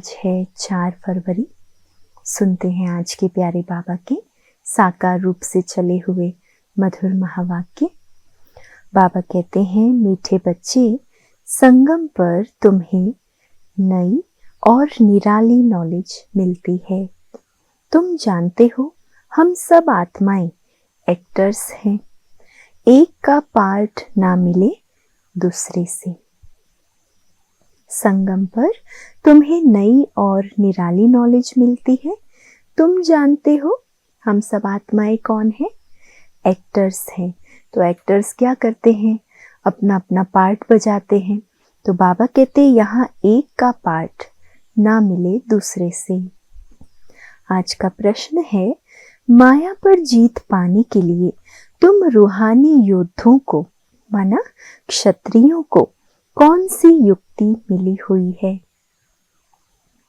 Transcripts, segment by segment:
आज है 4 फरवरी। सुनते हैं आज के प्यारे बाबा के साकार रूप से चले हुए मधुर महावाक्य। बाबा कहते हैं, मीठे बच्चे, संगम पर तुम्हें नई और निराली नॉलेज मिलती है। तुम जानते हो, हम सब आत्माएं एक्टर्स हैं। एक का पार्ट ना मिले दूसरे से। संगम पर तुम्हें नई और निराली नॉलेज मिलती है। तुम जानते हो, हम सब आत्माएं कौन है? एक्टर्स हैं। तो एक्टर्स क्या करते हैं? अपना अपना पार्ट बजाते हैं। तो बाबा कहते हैं, यहाँ एक का पार्ट ना मिले दूसरे से। आज का प्रश्न है, माया पर जीत पाने के लिए तुम रूहानी योद्धों को माना क्षत्रियों को कौन सी युक्ति मिली हुई है?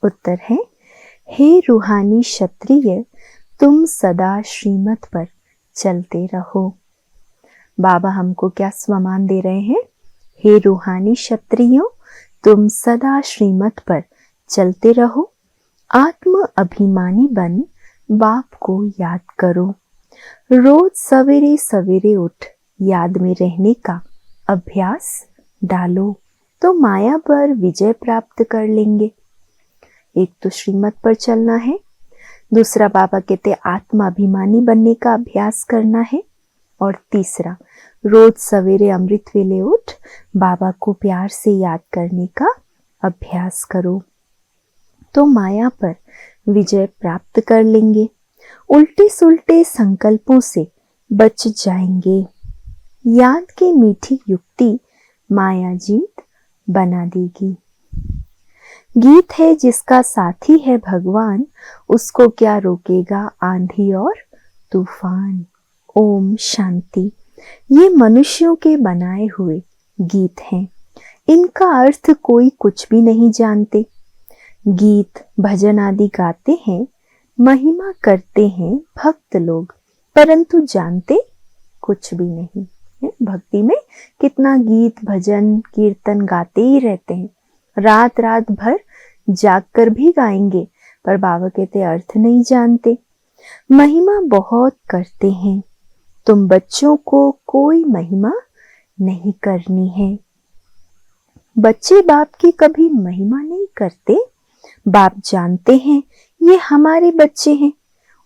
उत्तर है, हे रूहानी क्षत्रिय, तुम सदा श्रीमत पर चलते रहो। बाबा हमको क्या स्वमान दे रहे हैं? हे रूहानी क्षत्रियों, तुम सदा श्रीमत पर चलते रहो। आत्म अभिमानी बन बाप को याद करो। रोज सवेरे सवेरे उठ याद में रहने का अभ्यास डालो तो माया पर विजय प्राप्त कर लेंगे। एक तो श्रीमत पर चलना है, दूसरा बाबा कहते आत्माभिमानी बनने का अभ्यास करना है, और तीसरा रोज सवेरे अमृत वेले उठ बाबा को प्यार से याद करने का अभ्यास करो तो माया पर विजय प्राप्त कर लेंगे। उल्टे सुल्टे संकल्पों से बच जाएंगे। याद की मीठी युक्ति माया जीत बना देगी। गीत है जिसका साथी है भगवान, उसको क्या रोकेगा आंधी और तूफान। ओम शांति। ये मनुष्यों के बनाए हुए गीत हैं। इनका अर्थ कोई कुछ भी नहीं जानते। गीत भजन आदि गाते हैं, महिमा करते हैं भक्त लोग, परंतु जानते कुछ भी नहीं। भक्ति में कितना गीत भजन कीर्तन गाते ही रहते हैं, रात रात भर जागकर भी गाएंगे, पर बाबा कहते अर्थ नहीं जानते। महिमा बहुत करते हैं, तुम बच्चों को कोई महिमा नहीं करनी है। बच्चे बाप की कभी महिमा नहीं करते। बाप जानते हैं ये हमारे बच्चे हैं,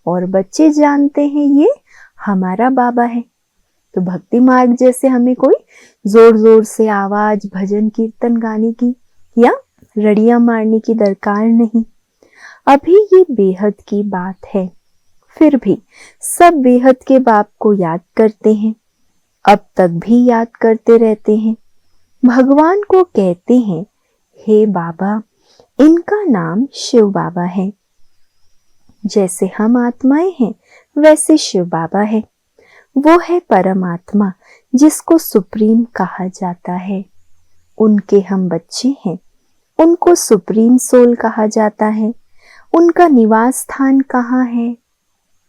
और बच्चे जानते हैं ये हमारा बाबा है। तो भक्ति मार्ग जैसे हमें कोई जोर जोर से आवाज भजन कीर्तन गाने की या रड़ियां मारने की दरकार नहीं। अभी ये बेहद की बात है, फिर भी सब बेहद के बाप को याद करते हैं, अब तक भी याद करते रहते हैं। भगवान को कहते हैं, हे बाबा, इनका नाम शिव बाबा है। जैसे हम आत्माएं हैं वैसे शिव बाबा है। वो है परमात्मा जिसको सुप्रीम कहा जाता है। उनके हम बच्चे हैं, उनको सुप्रीम सोल कहा जाता है। उनका निवास स्थान कहाँ है?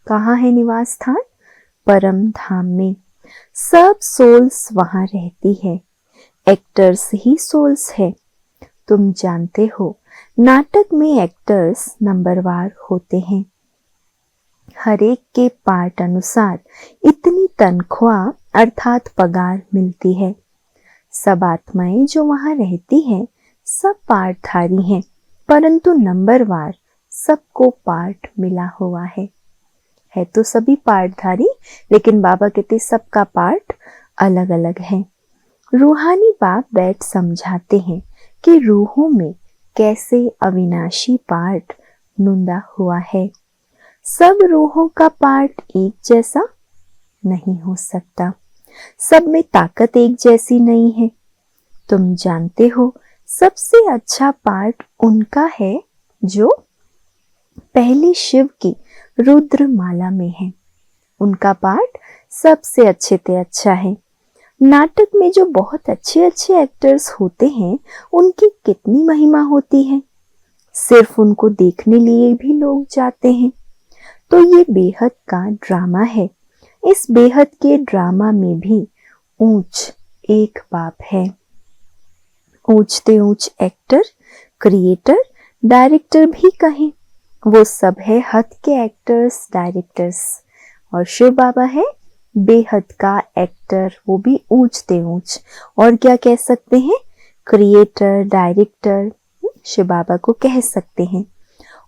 कहाँ है निवास स्थान? परम धाम में। सब सोल्स वहां रहती है। एक्टर्स ही सोल्स है। तुम जानते हो, नाटक में एक्टर्स नंबरवार होते हैं। हर एक के पार्ट अनुसार इतनी तनख्वाह अर्थात पगार मिलती है। सब आत्माएं जो वहां रहती हैं सब पार्टधारी हैं, परंतु नंबरवार सबको पार्ट मिला हुआ है तो सभी पार्टधारी, लेकिन बाबा कहते सबका पार्ट अलग अलग है। रूहानी बाप बैठ समझाते हैं कि रूहों में कैसे अविनाशी पार्ट नुंदा हुआ है। सब रूहों का पार्ट एक जैसा नहीं हो सकता। सब में ताकत एक जैसी नहीं है। तुम जानते हो, सबसे अच्छा पार्ट उनका है जो पहले शिव की रुद्र माला में है। उनका पार्ट सबसे अच्छे से अच्छा है। नाटक में जो बहुत अच्छे अच्छे एक्टर्स होते हैं, उनकी कितनी महिमा होती है। सिर्फ उनको देखने लिए भी लोग जाते हैं। तो ये बेहद का ड्रामा है। इस बेहद के ड्रामा में भी ऊंच एक बाप है। ऊंचते ऊंच एक्टर, क्रिएटर, डायरेक्टर भी कहें, वो सब है हद के एक्टर्स, डायरेक्टर्स। और शिव बाबा है बेहद का एक्टर, वो भी ऊंचते ऊंच। और क्या कह सकते हैं, क्रिएटर, डायरेक्टर शिव बाबा को कह सकते हैं।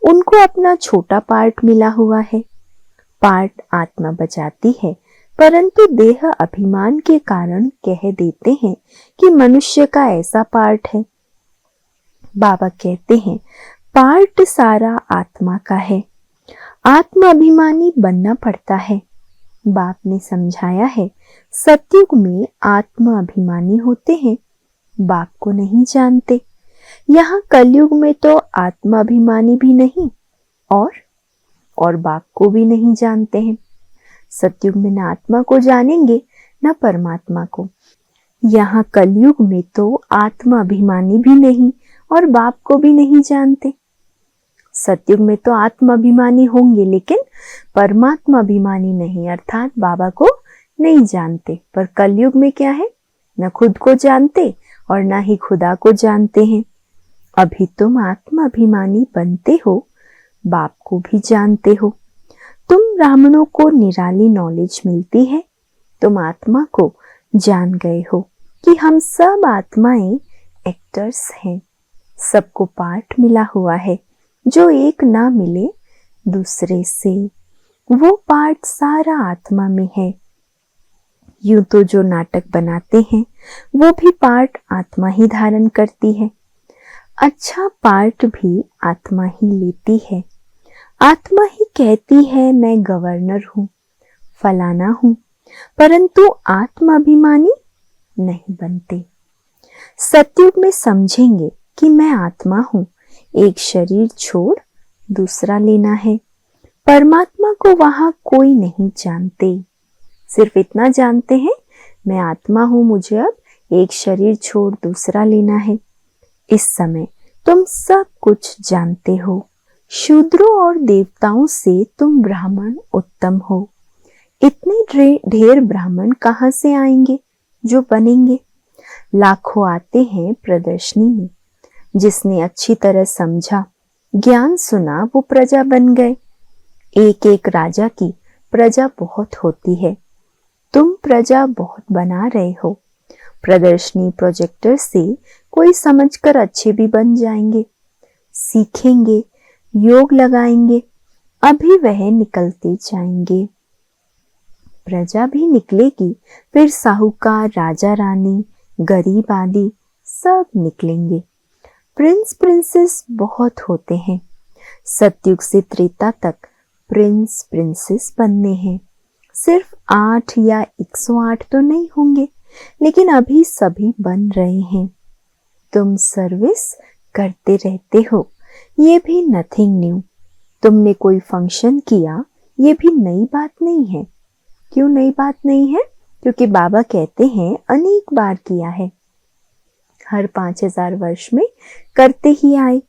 उनको अपना छोटा पार्ट मिला हुआ है। पार्ट आत्मा बजाती है, परंतु देह अभिमान के कारण कह देते हैं कि मनुष्य का ऐसा पार्ट है। बाबा कहते हैं पार्ट सारा आत्मा का है, आत्मा अभिमानी बनना पड़ता है। बाप ने समझाया है सतयुग में आत्मा अभिमानी होते हैं, बाप को नहीं जानते। यहाँ कलयुग में तो आत्मा अभिमानी भी नहीं और बाप को भी नहीं जानते हैं। सतयुग में न आत्मा को जानेंगे न परमात्मा को। यहाँ कलयुग में तो आत्मा अभिमानी भी नहीं और बाप को भी नहीं जानते। सतयुग में तो आत्मा अभिमानी होंगे लेकिन परमात्मा अभिमानी नहीं, अर्थात बाबा को नहीं जानते। पर कलयुग में क्या है, न खुद को जानते और न ही खुदा को जानते हैं। अभी तुम आत्मा अभिमानी बनते हो, बाप को भी जानते हो। तुम ब्राह्मणों को निराली नॉलेज मिलती है, तुम आत्मा को जान गए हो कि हम सब आत्माएं एक्टर्स हैं। सबको पार्ट मिला हुआ है, जो एक ना मिले दूसरे से, वो पार्ट सारा आत्मा में है। यूं तो जो नाटक बनाते हैं वो भी पार्ट आत्मा ही धारण करती है। अच्छा पार्ट भी आत्मा ही लेती है। आत्मा ही कहती है मैं गवर्नर हूं, फलाना हूं, परंतु आत्मा अभिमानी नहीं बनते। सतयुग में समझेंगे कि मैं आत्मा हूं, एक शरीर छोड़ दूसरा लेना है। परमात्मा को वहां कोई नहीं जानते, सिर्फ इतना जानते हैं मैं आत्मा हूं, मुझे अब एक शरीर छोड़ दूसरा लेना है। इस समय तुम सब कुछ जानते हो। शूद्रों और देवताओं से तुम ब्राह्मण उत्तम हो। इतने ढेर ब्राह्मण कहां से आएंगे जो बनेंगे? लाखों आते हैं प्रदर्शनी में। जिसने अच्छी तरह समझा, ज्ञान सुना, वो प्रजा बन गए। एक एक राजा की प्रजा बहुत होती है, तुम प्रजा बहुत बना रहे हो। प्रदर्शनी प्रोजेक्टर से कोई समझकर अच्छे भी बन जाएंगे, सीखेंगे, योग लगाएंगे, अभी वह निकलते जाएंगे। प्रजा भी निकलेगी, फिर साहूकार, राजा रानी, गरीब आदि सब निकलेंगे। प्रिंस प्रिंसेस बहुत होते हैं। सतयुग से त्रेता तक प्रिंस प्रिंसेस बनने हैं। सिर्फ 8 या 108 तो नहीं होंगे, लेकिन अभी सभी बन रहे हैं। तुम सर्विस करते रहते हो, ये भी नथिंग न्यू। तुमने कोई फंक्शन किया, ये भी नई बात नहीं है। क्यों नई बात नहीं है? क्योंकि बाबा कहते हैं अनेक बार किया है, हर 5000 वर्ष में करते ही आए।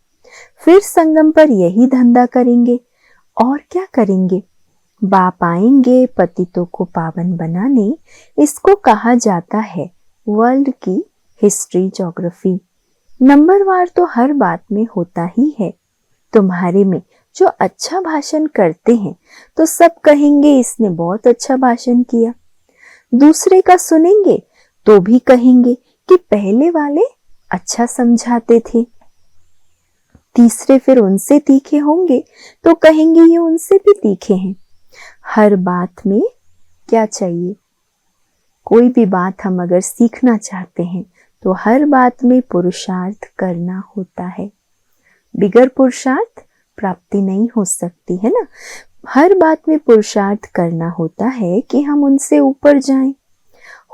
फिर संगम पर यही धंधा करेंगे और क्या करेंगे? बाप आएंगे पतितों को पावन बनाने। इसको कहा जाता है वर्ल्ड की हिस्ट्री ज्योग्राफी। नंबरवार तो हर बात में होता ही है। तुम्हारे में जो अच्छा भाषण करते हैं तो सब कहेंगे इसने बहुत अच्छा भाषण किया। दूसरे का सुनेंगे तो भी कहेंगे कि पहले वाले अच्छा समझाते थे। तीसरे फिर उनसे तीखे होंगे तो कहेंगे ये उनसे भी तीखे हैं। हर बात में क्या चाहिए? कोई भी बात हम अगर सीखना चाहते हैं तो हर बात में पुरुषार्थ करना होता है। बिगर पुरुषार्थ प्राप्ति नहीं हो सकती है ना। हर बात में पुरुषार्थ करना होता है कि हम उनसे ऊपर जाएं।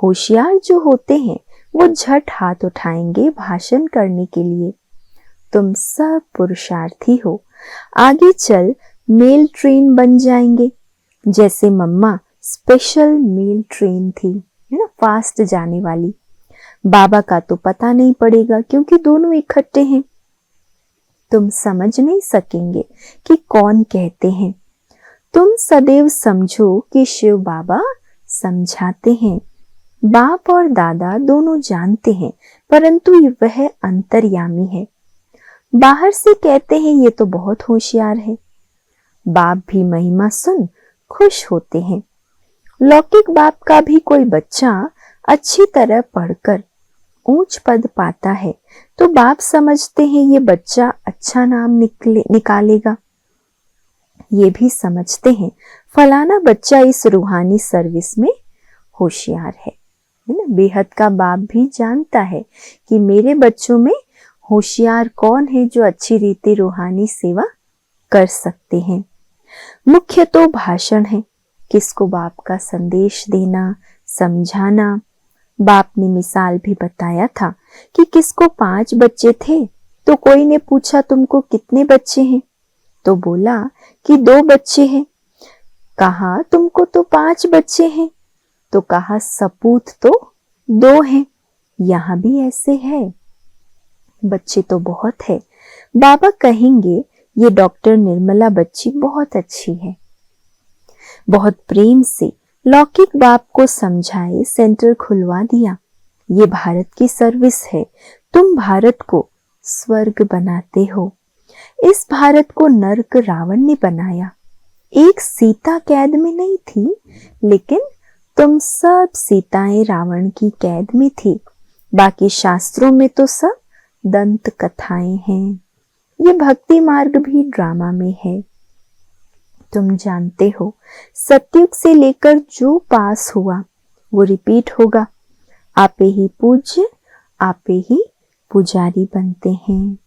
होशियार जो होते हैं वो झट हाथ उठाएंगे भाषण करने के लिए। तुम सब पुरुषार्थी हो, आगे चल मेल ट्रेन बन जाएंगे। जैसे मम्मा स्पेशल मेल ट्रेन थी, है ना, फास्ट जाने वाली। बाबा का तो पता नहीं पड़ेगा क्योंकि दोनों इकट्ठे हैं। तुम समझ नहीं सकेंगे कि कौन कहते हैं। तुम सदैव समझो कि शिव बाबा समझाते हैं। बाप और दादा दोनों जानते हैं, परंतु वह अंतर्यामी है। बाहर से कहते हैं ये तो बहुत होशियार है। बाप भी महिमा सुन खुश होते हैं। लौकिक बाप का भी कोई बच्चा अच्छी तरह पढ़कर ऊंच पद पाता है तो बाप समझते हैं ये बच्चा अच्छा नाम निकालेगा। ये भी समझते हैं फलाना बच्चा इस रूहानी सर्विस में होशियार है ना। बेहद का बाप भी जानता है कि मेरे बच्चों में होशियार कौन है जो अच्छी रीति रूहानी सेवा कर सकते हैं। मुख्य तो भाषण है, किसको बाप का संदेश देना, समझाना। बाप ने मिसाल भी बताया था कि किसको 5 बच्चे थे तो कोई ने पूछा तुमको कितने बच्चे हैं, तो बोला कि 2 बच्चे हैं। कहा तुमको तो 5 बच्चे हैं, तो कहा सपूत तो 2 हैं। यहां भी ऐसे है, बच्चे तो बहुत है। बाबा कहेंगे ये डॉक्टर निर्मला बच्ची बहुत अच्छी है। बहुत प्रेम से लौकिक बाप को समझाए सेंटर खुलवा दिया। ये भारत की सर्विस है, तुम भारत को स्वर्ग बनाते हो। इस भारत को नर्क रावण ने बनाया। एक सीता कैद में नहीं थी, लेकिन तुम सब सीताएं रावण की कैद में थी। बाकी शास्त्रों में तो सब दंत कथाएं हैं। ये भक्ति मार्ग भी ड्रामा में है। तुम जानते हो सतयुग से लेकर जो पास हुआ वो रिपीट होगा। आपे ही पूज्य, आपे ही पुजारी बनते हैं।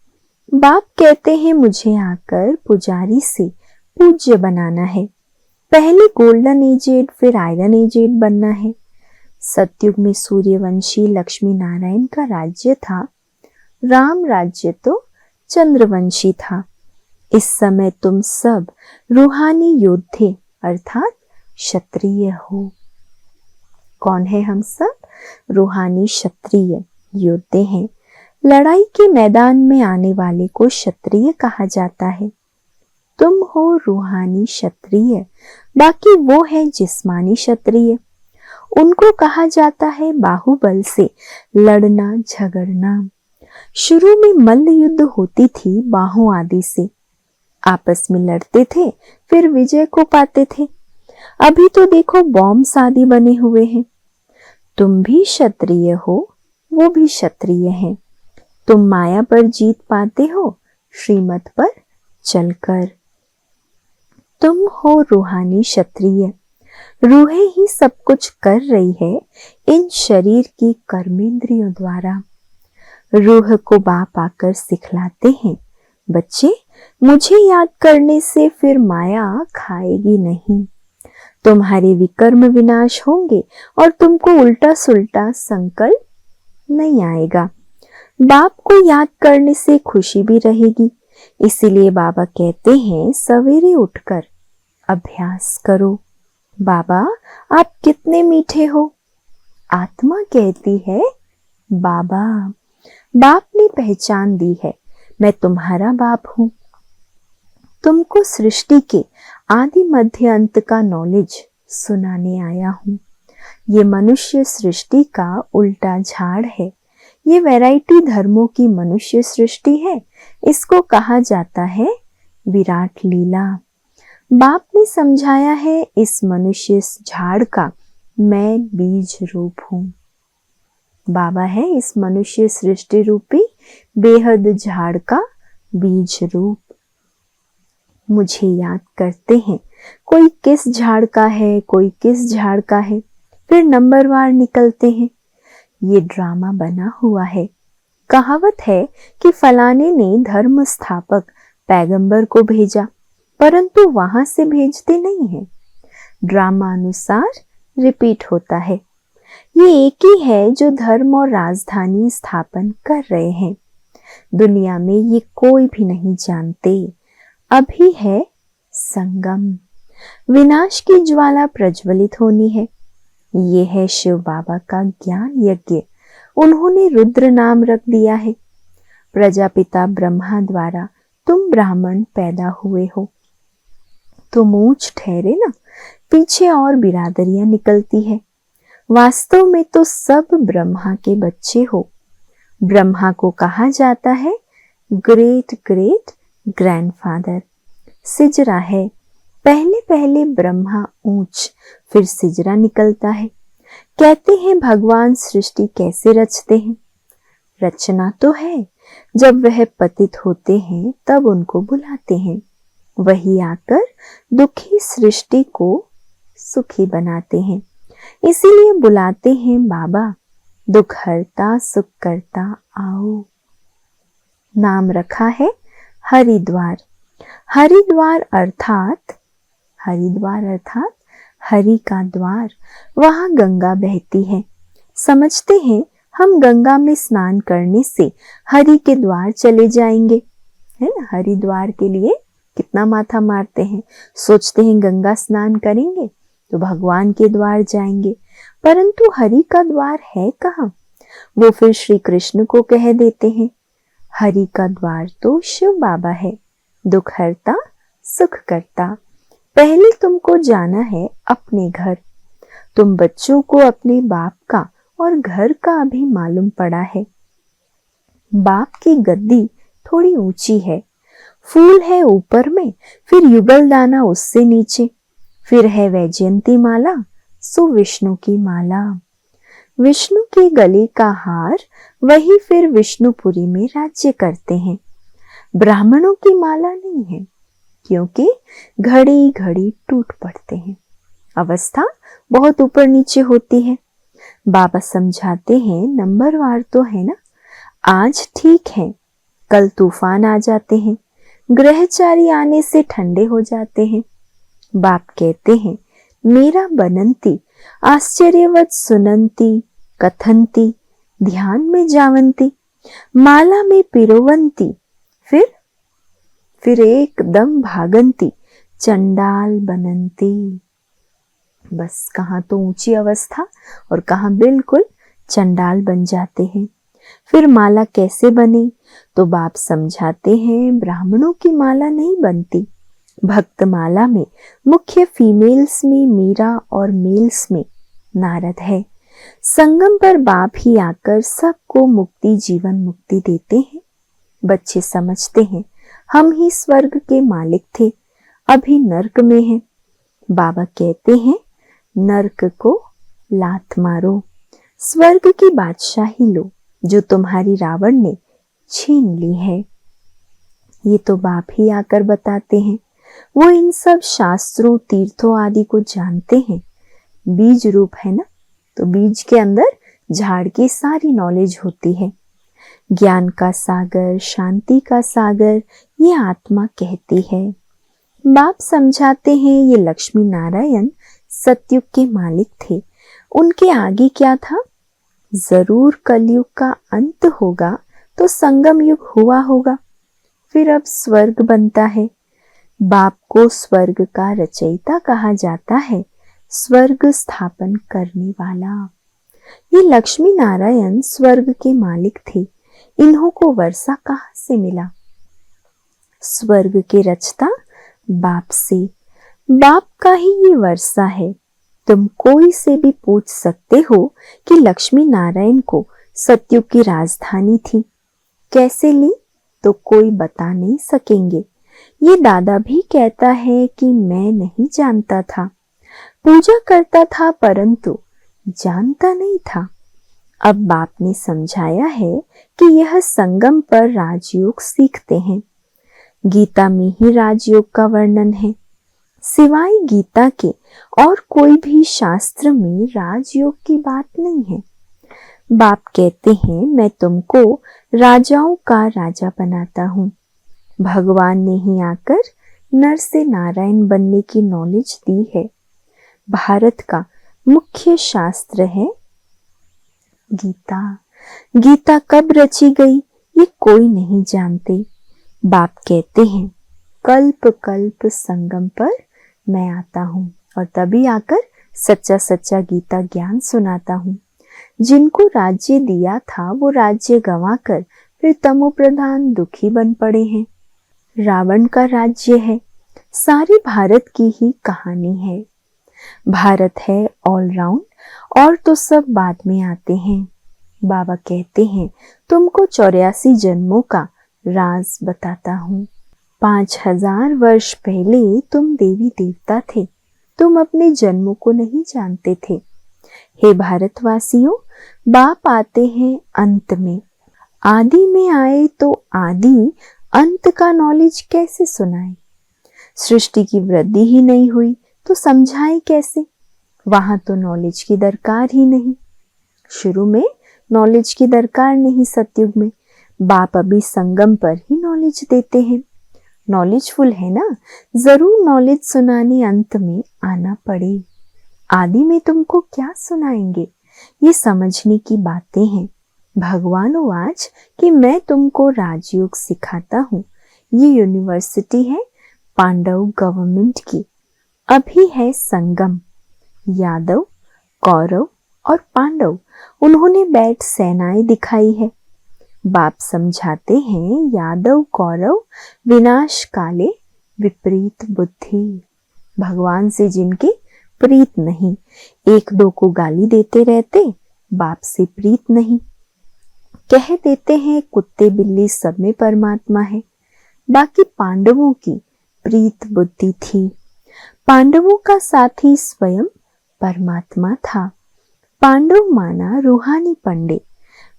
बाप कहते हैं मुझे आकर पुजारी से पूज्य बनाना है। पहले गोल्डन एजेड फिर आयरन एजेड बनना है। सतयुग में सूर्यवंशी लक्ष्मी नारायण का राज्य था। राम राज्य तो चंद्रवंशी था। इस समय तुम सब रूहानी योद्धे अर्थात क्षत्रिय हो। कौन है हम सब? रूहानी क्षत्रिय योद्धे हैं। लड़ाई के मैदान में आने वाले को क्षत्रिय कहा जाता है। तुम हो रूहानी क्षत्रिय, बाकी वो है जिस्मानी क्षत्रिय। उनको कहा जाता है बाहुबल से लड़ना झगड़ना। शुरू में मल्ल युद्ध होती थी बाहों आदि से, आपस में लड़ते थे फिर विजय को पाते थे। अभी तो देखो बॉम्ब आदि बने हुए हैं। तुम भी क्षत्रिय हो, वो भी क्षत्रिय हैं। तुम माया पर जीत पाते हो श्रीमत पर चलकर। तुम हो रूहानी क्षत्रिय। रूहें ही सब कुछ कर रही है इन शरीर की कर्मेंद्रियों द्वारा। रूह को बाप आकर सिखलाते हैं, बच्चे मुझे याद करने से फिर माया खाएगी नहीं। तुम्हारे विकर्म विनाश होंगे और तुमको उल्टा सुल्टा संकल्प नहीं आएगा। बाप को याद करने से खुशी भी रहेगी। इसीलिए बाबा कहते हैं सवेरे उठकर अभ्यास करो। बाबा आप कितने मीठे हो। आत्मा कहती है बाबा। बाप ने पहचान दी है, मैं तुम्हारा बाप हूं। तुमको सृष्टि के आदि मध्य अंत का नॉलेज सुनाने आया हूं। ये मनुष्य सृष्टि का उल्टा झाड़ है। ये वैरायटी धर्मों की मनुष्य सृष्टि है। इसको कहा जाता है विराट लीला। बाप ने समझाया है इस मनुष्य झाड़ का मैं बीज रूप हूं। बाबा है इस मनुष्य सृष्टि रूपी बेहद झाड़ का बीज रूप। मुझे याद करते हैं, कोई किस झाड़ का है, कोई किस झाड़ का है, फिर नंबरवार निकलते हैं। ये ड्रामा बना हुआ है। कहावत है कि फलाने ने धर्म स्थापक पैगंबर को भेजा, परंतु वहां से भेजते नहीं है। ड्रामा अनुसार रिपीट होता है। ये एक ही है जो धर्म और राजधानी स्थापन कर रहे हैं। दुनिया में ये कोई भी नहीं जानते। अभी है संगम, विनाश की ज्वाला प्रज्वलित होनी है। ये है शिव बाबा का ज्ञान यज्ञ। उन्होंने रुद्र नाम रख दिया है। प्रजापिता ब्रह्मा द्वारा तुम ब्राह्मण पैदा हुए हो। तुम ऊंच ठहरे ना, पीछे और बिरादरियां निकलती है। वास्तव में तो सब ब्रह्मा के बच्चे हो। ब्रह्मा को कहा जाता है ग्रेट ग्रेट ग्रैंडफादर। सिजरा है, पहले पहले ब्रह्मा ऊंच, फिर सिजरा निकलता है। कहते हैं भगवान सृष्टि कैसे रचते हैं। रचना तो है, जब वह पतित होते हैं तब उनको बुलाते हैं। वही आकर दुखी सृष्टि को सुखी बनाते हैं। इसीलिए बुलाते हैं बाबा, दुख हरता सुख करता आओ। नाम रखा है हरिद्वार। हरिद्वार अर्थात हरि का द्वार। वहां गंगा बहती है। समझते हैं हम गंगा में स्नान करने से हरि के द्वार चले जाएंगे, है ना। हरिद्वार के लिए कितना माथा मारते हैं, सोचते हैं गंगा स्नान करेंगे तो भगवान के द्वार जाएंगे, परंतु हरि का द्वार है कहाँ। वो फिर श्री कृष्ण को कह देते हैं, हरि का द्वार तो शिव बाबा है, दुख हरता सुख करता। पहले तुमको जाना है अपने घर। तुम बच्चों को अपने बाप का और घर का अभी मालूम पड़ा है। बाप की गद्दी थोड़ी ऊंची है, फूल है ऊपर में, फिर युगल दाना उससे नीचे, फिर है वैजयंती माला, सो विष्णु की माला। विष्णु के गले का हार, वही फिर विष्णुपुरी में राज्य करते हैं। ब्राह्मणों की माला नहीं है, क्योंकि घड़ी घड़ी टूट पड़ते हैं, अवस्था बहुत ऊपर नीचे होती है। बाबा समझाते हैं नंबरवार तो है ना, आज ठीक है, कल तूफान आ जाते हैं, ग्रहचारी आने से ठंडे हो जाते हैं। बाप कहते हैं मेरा बनंती, आश्चर्यवत सुनंती, कथंती, ध्यान में जावंती, माला में पिरोवंती, फिर एकदम भागंती, चंडाल बनंती। बस कहाँ तो ऊंची अवस्था और कहाँ बिल्कुल चंडाल बन जाते हैं। फिर माला कैसे बने, तो बाप समझाते हैं ब्राह्मणों की माला नहीं बनती। भक्त माला में मुख्य फीमेल्स में मीरा और मेल्स में नारद है। संगम पर बाप ही आकर सबको मुक्ति जीवन मुक्ति देते हैं। बच्चे समझते हैं हम ही स्वर्ग के मालिक थे, अभी नर्क में हैं। बाबा कहते हैं नर्क को लात मारो, स्वर्ग की बादशाही लो जो तुम्हारी रावण ने छीन ली है। ये तो बाप ही आकर बताते हैं। वो इन सब शास्त्रों तीर्थों आदि को जानते हैं। बीज रूप है ना, तो बीज के अंदर झाड़ की सारी नॉलेज होती है। ज्ञान का सागर, शांति का सागर, ये आत्मा कहती है। बाप समझाते हैं ये लक्ष्मी नारायण सतयुग के मालिक थे। उनके आगे क्या था, जरूर कलयुग का अंत होगा तो संगम युग हुआ होगा, फिर अब स्वर्ग बनता है। बाप को स्वर्ग का रचयिता कहा जाता है, स्वर्ग स्थापन करने वाला। ये लक्ष्मी नारायण स्वर्ग के मालिक थे। इन्हों को वर्षा कहाँ से मिला, स्वर्ग के रचता बाप से। बाप का ही ये वर्षा है। तुम कोई से भी पूछ सकते हो कि लक्ष्मी नारायण को सतयुग की राजधानी थी कैसे ली, तो कोई बता नहीं सकेंगे। ये दादा भी कहता है कि मैं नहीं जानता था, पूजा करता था परंतु जानता नहीं था। अब बाप ने समझाया है कि यह संगम पर राजयोग सीखते हैं। गीता में ही राजयोग का वर्णन है। सिवाय गीता के और कोई भी शास्त्र में राजयोग की बात नहीं है। बाप कहते हैं मैं तुमको राजाओं का राजा बनाता हूँ। भगवान ने ही आकर नर से नारायण बनने की नॉलेज दी है। भारत का मुख्य शास्त्र है गीता। गीता कब रची गई ये कोई नहीं जानते। बाप कहते हैं कल्प कल्प संगम पर मैं आता हूँ और तभी आकर सच्चा सच्चा गीता ज्ञान सुनाता हूँ। जिनको राज्य दिया था वो राज्य गंवाकर फिर तमो प्रधान दुखी बन पड़े हैं। रावण का राज्य है। सारी भारत की ही कहानी है। भारत है ऑलराउंड और तो सब बाद में आते हैं। बाबा कहते हैं तुमको 84 जन्मों का राज बताता हूँ। 5000 वर्ष पहले तुम देवी देवता थे, तुम अपने जन्मों को नहीं जानते थे। हे भारतवासियों, बाप आते हैं अंत में। आदि में आए तो आदि अंत का नॉलेज कैसे सुनाए? सृष्टि की वृद्धि ही नहीं हुई तो समझाए कैसे? वहां तो नॉलेज की दरकार ही नहीं। शुरू में नॉलेज की दरकार नहीं। सतयुग में बाप अभी संगम पर ही नॉलेज देते हैं। नॉलेजफुल है ना, जरूर नॉलेज सुनाने अंत में आना पड़े। आदि में तुमको क्या सुनाएंगे, ये समझने की बातें हैं। भगवान आज कि मैं तुमको राजयोग सिखाता हूँ। ये यूनिवर्सिटी है पांडव गवर्नमेंट की। अभी है संगम। यादव, कौरव और पांडव, उन्होंने बैठ सेनाएं दिखाई है। बाप समझाते हैं यादव कौरव विनाश काले विपरीत बुद्धि। भगवान से जिनकी प्रीत नहीं, एक दो को गाली देते रहते, बाप से प्रीत नहीं। कह देते हैं कुत्ते बिल्ली सब में परमात्मा है, बाकी पांडवों की प्रीत बुद्धि थी। पांडवों का साथी स्वयं परमात्मा था। पांडव माना रूहानी पंडे,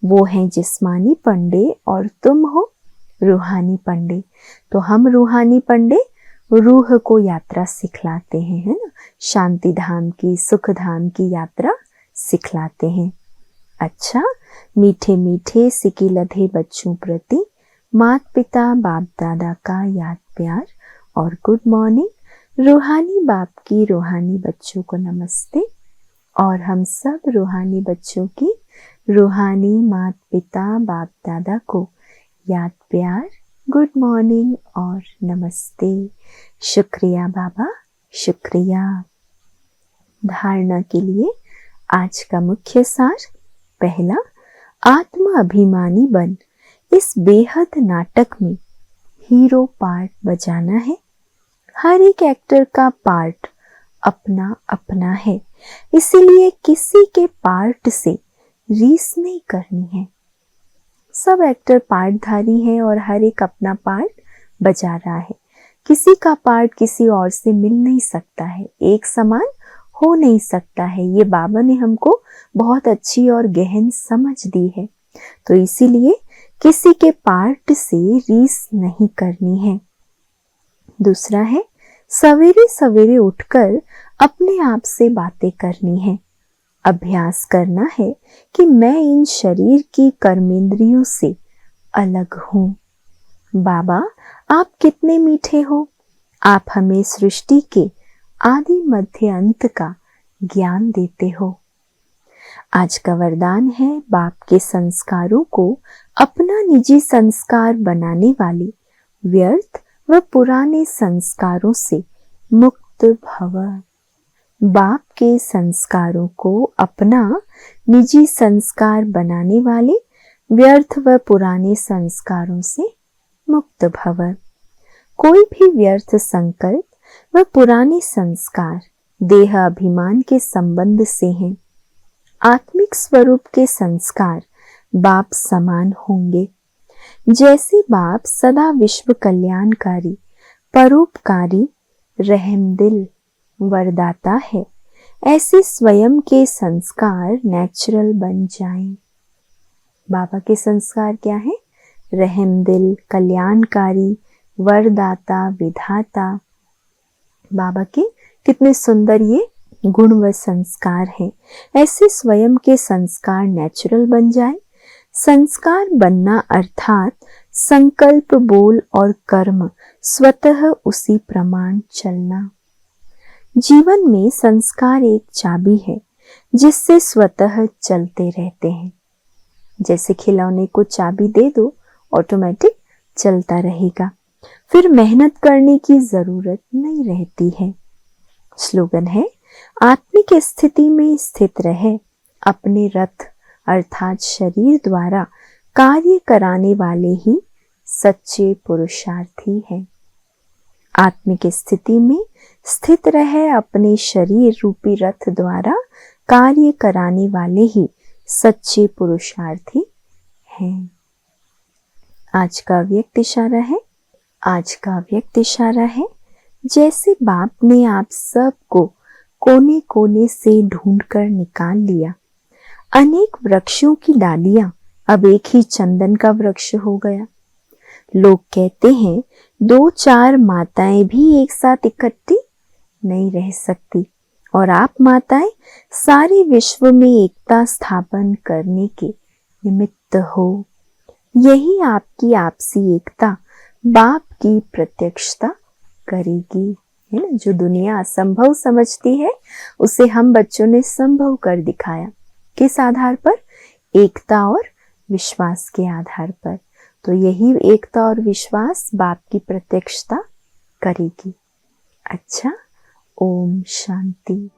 वो हैं जिस्मानी पंडे और तुम हो रूहानी पंडे। तो हम रूहानी पंडे रूह को यात्रा सिखलाते हैं, है ना, शांति धाम की, सुख धाम की यात्रा सिखलाते हैं। अच्छा, मीठे मीठे सिकी लधे बच्चों प्रति माता पिता बाप दादा का याद प्यार और गुड मॉर्निंग। रूहानी बाप की रूहानी बच्चों को नमस्ते और हम सब रूहानी बच्चों की रूहानी माता पिता बाप दादा को याद प्यार, गुड मॉर्निंग और नमस्ते। शुक्रिया बाबा, शुक्रिया। धारणा के लिए आज का मुख्य सार। पहला, आत्म अभिमानी बन इस बेहद नाटक में हीरो पार्ट बजाना है। हर एक एक्टर का पार्ट अपना अपना है, इसीलिए किसी के पार्ट से रीस नहीं करनी है। सब एक्टर पार्टधारी हैं और हर एक अपना पार्ट बजा रहा है। किसी का पार्ट किसी और से मिल नहीं सकता है, एक समान हो नहीं सकता है। ये बाबा ने हमको बहुत अच्छी और गहन समझ दी है, तो इसीलिए किसी के पार्ट से रीस नहीं करनी है। दूसरा है, सवेरे सवेरे उठकर अपने आप से बातें करनी है। अभ्यास करना है कि मैं इन शरीर की कर्मेंद्रियों से अलग हूँ। बाबा आप कितने मीठे हो, आप हमें सृष्टि के आदि मध्य अंत का ज्ञान देते हो। आज का वरदान है, बाप के संस्कारों को अपना निजी संस्कार बनाने वाले व्यर्थ व पुराने संस्कारों से मुक्त भव। बाप के संस्कारों को अपना निजी संस्कार बनाने वाले व्यर्थ व पुराने संस्कारों से मुक्त भव। कोई भी व्यर्थ संकल्प व पुराने संस्कार देह अभिमान के संबंध से हैं। आत्मिक स्वरूप के संस्कार बाप समान होंगे। जैसे बाप सदा विश्व कल्याणकारी, परोपकारी, रहमदिल, वरदाता है, ऐसे स्वयं के संस्कार नेचुरल बन जाएं। बाबा के संस्कार क्या है? रहमदिल, कल्याणकारी, वरदाता, विधाता। बाबा के कितने सुंदर ये गुण व संस्कार हैं। ऐसे स्वयं के संस्कार नेचुरल बन जाए। संस्कार बनना अर्थात संकल्प, बोल और कर्म स्वतः उसी प्रमाण चलना। जीवन में संस्कार एक चाबी है जिससे स्वतः चलते रहते हैं। जैसे खिलौने को चाबी दे दो, ऑटोमेटिक चलता रहेगा, फिर मेहनत करने की जरूरत नहीं रहती है। स्लोगन है, आत्मिक स्थिति में स्थित रहे, अपने रथ अर्थात शरीर द्वारा कार्य कराने वाले ही सच्चे पुरुषार्थी हैं। आत्मिक स्थिति में स्थित रहे, अपने शरीर रूपी रथ द्वारा कार्य कराने वाले ही सच्चे पुरुषार्थी हैं। आज का व्यक्त इशारा है, आज का व्यक्त इशारा है, जैसे बाप ने आप सबको कोने कोने से ढूंढकर निकाल लिया, अनेक वृक्षों की डालियां अब एक ही चंदन का वृक्ष हो गया। लोग कहते हैं 2-4 माताएं भी एक साथ इकट्ठी नहीं रह सकती, और आप माताएं सारे विश्व में एकता स्थापन करने के निमित्त हो। यही आपकी आपसी एकता बाप की प्रत्यक्षता करेगी, है ना। जो दुनिया असंभव समझती है उसे हम बच्चों ने संभव कर दिखाया। किस आधार पर? एकता और विश्वास के आधार पर। तो यही एकता और विश्वास बाप की प्रत्यक्षता करेगी। अच्छा, ओम शांति।